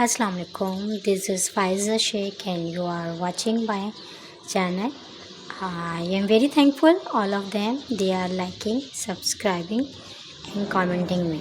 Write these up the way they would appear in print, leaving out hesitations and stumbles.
Assalamu alaikum. This is Faiza Sheikh and you are watching my channel. I am very thankful all of them. They are liking, subscribing and commenting me.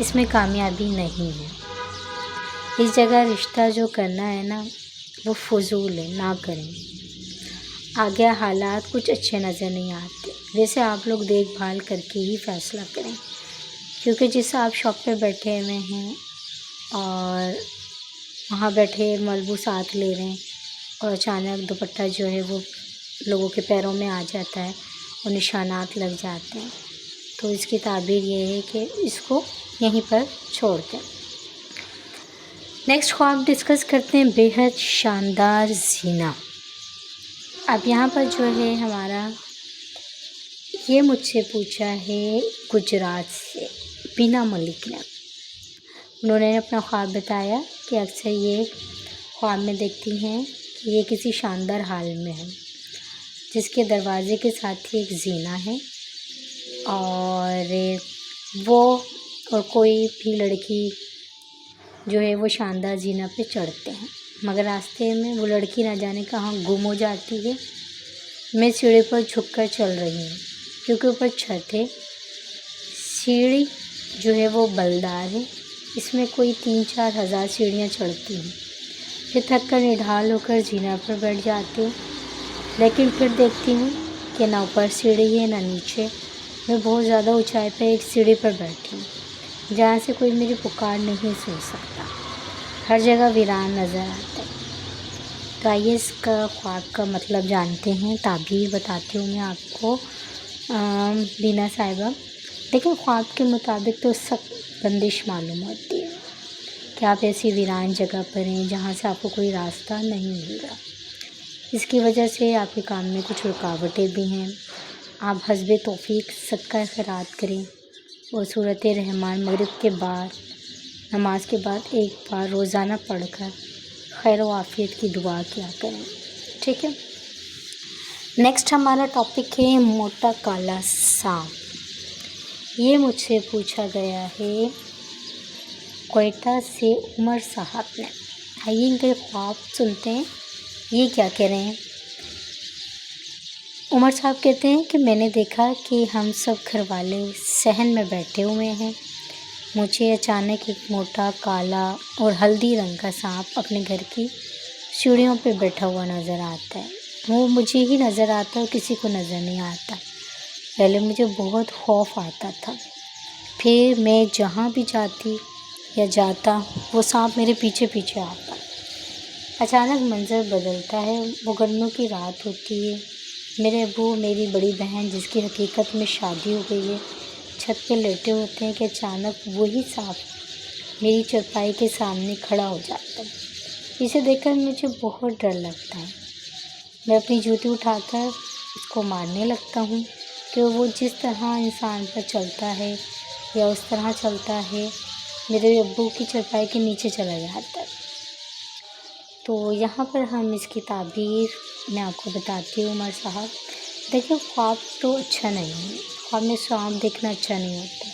اس میں کامیابی نہیں ہے۔ اس جگہ رشتہ جو کرنا ہے نا وہ فضول ہے، نہ کریں۔ آگے حالات کچھ اچھے نظر نہیں آتے، ویسے آپ لوگ دیکھ بھال کر کے ہی فیصلہ کریں، کیونکہ جس آپ شاپ پہ بیٹھے ہوئے ہیں اور وہاں بیٹھے ملبوسات لے رہے ہیں اور اچانک دوپٹہ جو ہے وہ لوگوں کے پیروں میں آ جاتا ہے اور نشانات لگ جاتے ہیں، تو اس کی تعبیر یہ ہے کہ اس کو یہیں پر چھوڑ دیں۔ نیکسٹ خواب ڈسکس کرتے ہیں، بے حد شاندار زینہ۔ اب یہاں پر جو ہے ہمارا یہ مجھ سے پوچھا ہے گجرات سے بینا ملک نے۔ انہوں نے اپنا خواب بتایا کہ اکثر یہ خواب میں دیکھتی ہیں کہ یہ کسی شاندار حال میں ہے، جس کے دروازے کے ساتھ ہی ایک زینہ ہے، اور وہ اور کوئی بھی لڑکی جو ہے وہ شاندار زینہ پہ چڑھتے ہیں، مگر راستے میں وہ لڑکی نہ جانے کہاں گم ہو جاتی ہے۔ میں سیڑھی پر جھک کر چل رہی ہوں کیونکہ اوپر چھت ہے، سیڑھی جو ہے وہ بلدار ہے، اس میں کوئی 3-4 ہزار سیڑھیاں چڑھتی ہیں، پھر تھک کر نڈھال ہو کر زینہ پر بیٹھ جاتی ہوں، لیکن پھر دیکھتی ہوں کہ نہ اوپر سیڑھی ہے نہ نیچے، میں بہت زیادہ اونچائی پہ ایک سیڑھی پر بیٹھی ہوں جہاں سے کوئی میری پکار نہیں سن سکتا، ہر جگہ ویران نظر آتا ہے۔ تو آئیے اس کا خواب کا مطلب جانتے ہیں، تعبیر بتاتی ہوں میں آپ کو بینا صاحبہ۔ لیکن خواب کے مطابق تو سخت بندش معلوم ہوتی ہے کہ آپ ایسی ویران جگہ پر ہیں جہاں سے آپ کو کوئی راستہ نہیں مل رہا، اس کی وجہ سے آپ کے کام میں کچھ رکاوٹیں بھی ہیں۔ آپ حسب توفیق صدقہ خیرات کریں اور سورۃ رحمان مغرب کے بعد نماز کے بعد ایک بار روزانہ پڑھ کر خیر و عافیت کی دعا کیا کریں، ٹھیک ہے۔ نیکسٹ ہمارا ٹاپک ہے موٹا کالا سانپ۔ یہ مجھ سے پوچھا گیا ہے کوئٹہ سے عمر صاحب نے۔ آئیے ان کے خواب سنتے ہیں، یہ کیا کہہ رہے ہیں۔ عمر صاحب کہتے ہیں کہ میں نے دیکھا کہ ہم سب گھر والے صحن میں بیٹھے ہوئے ہیں، مجھے اچانک ایک موٹا کالا اور ہلدی رنگ کا سانپ اپنے گھر کی سیڑھیوں پہ بیٹھا ہوا نظر آتا ہے۔ وہ مجھے ہی نظر آتا ہے اور کسی کو نظر نہیں آتا۔ پہلے مجھے بہت خوف آتا تھا، پھر میں جہاں بھی جاتی یا جاتا وہ سانپ میرے پیچھے پیچھے آتا۔ اچانک منظر بدلتا ہے، وہ گرمیوں کی رات ہوتی ہے، میرے ابو میری بڑی بہن جس کی حقیقت میں شادی ہو گئی ہے چھت پہ لیٹے ہوتے ہیں کہ اچانک وہی سانپ میری چرپائی کے سامنے کھڑا ہو جاتا ہے۔ اسے دیکھ کر مجھے بہت ڈر لگتا ہے، میں اپنی جوتی اٹھا کر اس کو مارنے لگتا ہوں کہ وہ جس طرح انسان پر چلتا ہے یا اس طرح چلتا ہے میرے ابو کی چرپائی کے نیچے چلا جاتا ہے۔ تو یہاں پر ہم اس کی تعبیر میں آپ کو بتاتی ہوں عمر صاحب۔ دیکھیں خواب تو اچھا نہیں ہے، خواب میں سانپ دیکھنا اچھا نہیں ہوتا۔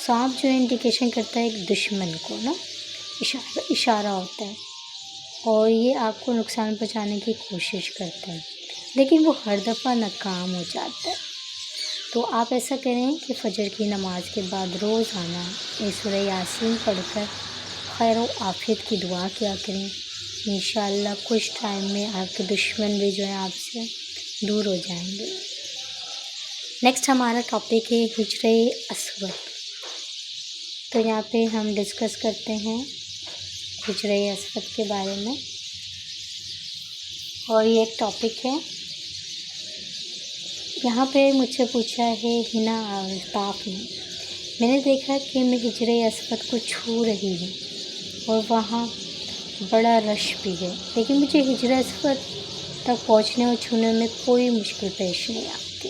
سانپ جو ہے انڈیکیشن کرتا ہے ایک دشمن کو نا، اشارہ ہوتا ہے، اور یہ آپ کو نقصان پہنچانے کی کوشش کرتا ہے، لیکن وہ ہر دفعہ ناکام ہو جاتا ہے۔ تو آپ ایسا کریں کہ فجر کی نماز کے بعد روزانہ سورہ یاسین پڑھ کر خیر و عافیت کی دعا کیا کریں، انشاءاللہ کچھ ٹائم میں آپ کے دشمن بھی جو ہیں آپ سے دور ہو جائیں گے۔ نیکسٹ ہمارا ٹاپک ہے حجرہ اسود۔ تو یہاں پہ ہم ڈسکس کرتے ہیں حجرہ اسود کے بارے میں، اور یہ ایک ٹاپک ہے۔ یہاں پہ مجھ سے پوچھا ہے ہنا الطاف نے۔ میں نے دیکھا کہ میں حجرہ اسود کو چھو رہی ہوں اور وہاں بڑا رش بھی ہے، لیکن مجھے حجرہ اسود تک پہنچنے اور چھونے میں کوئی مشکل پیش نہیں آتی۔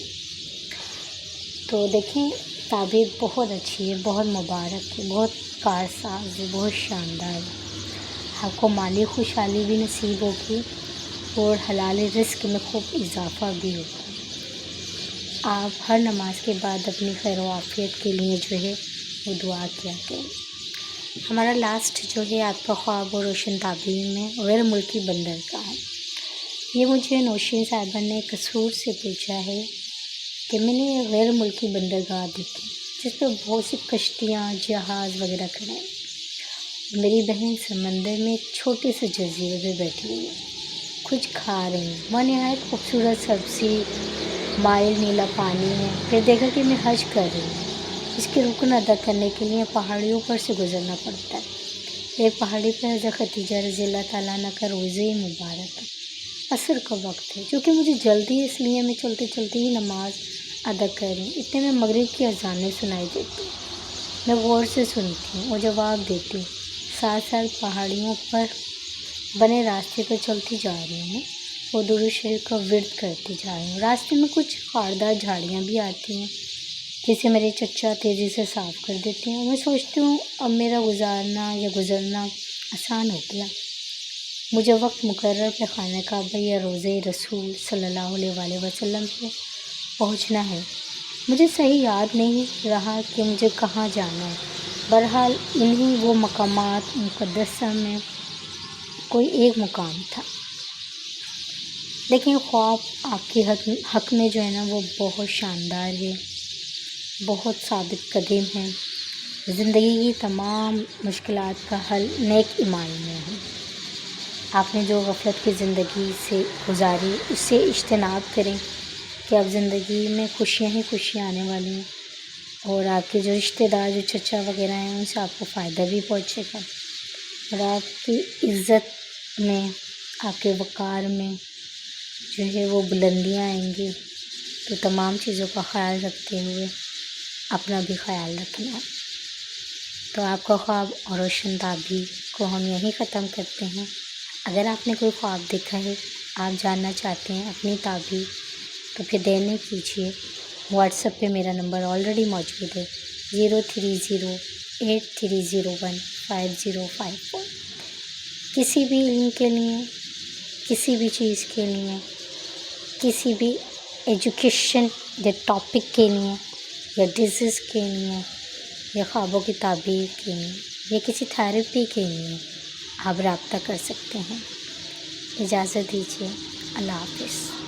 تو دیکھیں تعبیر بہت اچھی ہے، بہت مبارک ہے، بہت کارساز ہے، بہت شاندار ہے۔ آپ کو مالی خوشحالی بھی نصیب ہوگی اور حلال رزق میں خوب اضافہ بھی ہوگا۔ آپ ہر نماز کے بعد اپنی خیر و عافیت کے لیے جو ہے وہ دعا کیا کریں۔ ہمارا لاسٹ جو ہے آپ کا خواب و روشن تعبیر میں غیر ملکی بندر کا ہے۔ یہ مجھے نوشین صاحبہ نے قصور سے پوچھا ہے کہ میں نے غیر ملکی بندرگاہ دیکھی جس پہ بہت سی کشتیاں، جہاز وغیرہ کھڑے ہیں۔ میری بہن سمندر میں ایک چھوٹے سے جزیرے پہ بیٹھی ہوئی ہے، کچھ کھا رہی ہیں۔ وہاں نہایت خوبصورت سبزی، مائل نیلا پانی ہے۔ پھر دیکھا کہ میں حج کر رہی ہوں۔ اس کے رکن ادا کرنے کے لیے پہاڑیوں پر سے گزرنا پڑتا ہے۔ ایک پہاڑی پہ حضرت خدیجہ رضی اللہ تعالیٰ عنہ کا روضہ مبارک ہے۔ عصر کا وقت ہے، چونکہ مجھے جلدی اس لیے میں چلتے چلتے ہی نماز ادا کر رہی ہوں۔ اتنے میں مغرب کی اذانیں سنائی دیتی ہیں۔ میں غور سے سنتی ہوں اور جواب دیتی ہوں۔ ساتھ ساتھ پہاڑیوں پر بنے راستے پر چلتی جا رہی ہوں اور درود شریف کا ورد کرتی جا رہی ہوں۔ راستے میں کچھ خاردار جھاڑیاں بھی آتی ہیں جسے میرے چچا تیزی سے صاف کر دیتے ہیں۔ میں سوچتی ہوں اب میرا گزرنا آسان ہو گیا۔ مجھے وقت مقرر پہ خانہ کعبہ یا روضہ رسول صلی اللہ علیہ وآلہ وسلم پہ پہنچنا ہے۔ مجھے صحیح یاد نہیں رہا کہ مجھے کہاں جانا ہے۔ بہرحال انہی وہ مقامات مقدسہ میں کوئی ایک مقام تھا۔ لیکن خواب آپ کے حق میں جو ہے نا وہ بہت شاندار ہے، بہت ثابت قدم ہے۔ زندگی کی تمام مشکلات کا حل نیک ایمان میں ہے۔ آپ نے جو غفلت کی زندگی سے گزاری اس سے اجتناب کریں کہ اب زندگی میں خوشیاں ہی خوشیاں آنے والی ہیں، اور آپ کے جو رشتہ دار جو چچا وغیرہ ہیں ان سے آپ کو فائدہ بھی پہنچے گا، اور آپ کی عزت میں، آپ کے وقار میں جو ہے وہ بلندیاں آئیں گی۔ تو تمام چیزوں کا خیال رکھتے ہوئے اپنا بھی خیال رکھنا۔ تو آپ کا خواب اور روشن تعبیر کو ہم یہیں ختم کرتے ہیں۔ اگر آپ نے کوئی خواب دیکھا ہے، آپ جاننا چاہتے ہیں اپنی تعبیر، تو پھر دیر نہیں کیجیے۔ واٹس ایپ پہ میرا نمبر آلریڈی موجود ہے 03083015054۔ کسی بھی علم کے لیے، کسی بھی چیز کے لیے، کسی بھی ایجوکیشن یا ٹاپک کے لیے، یا ڈیزیز کے لیے، یا خوابوں کی تعبیر کے لیے، یا کسی تھیراپی کے لیے آپ رابطہ کر سکتے ہیں۔ اجازت دیجیے، اللہ حافظ۔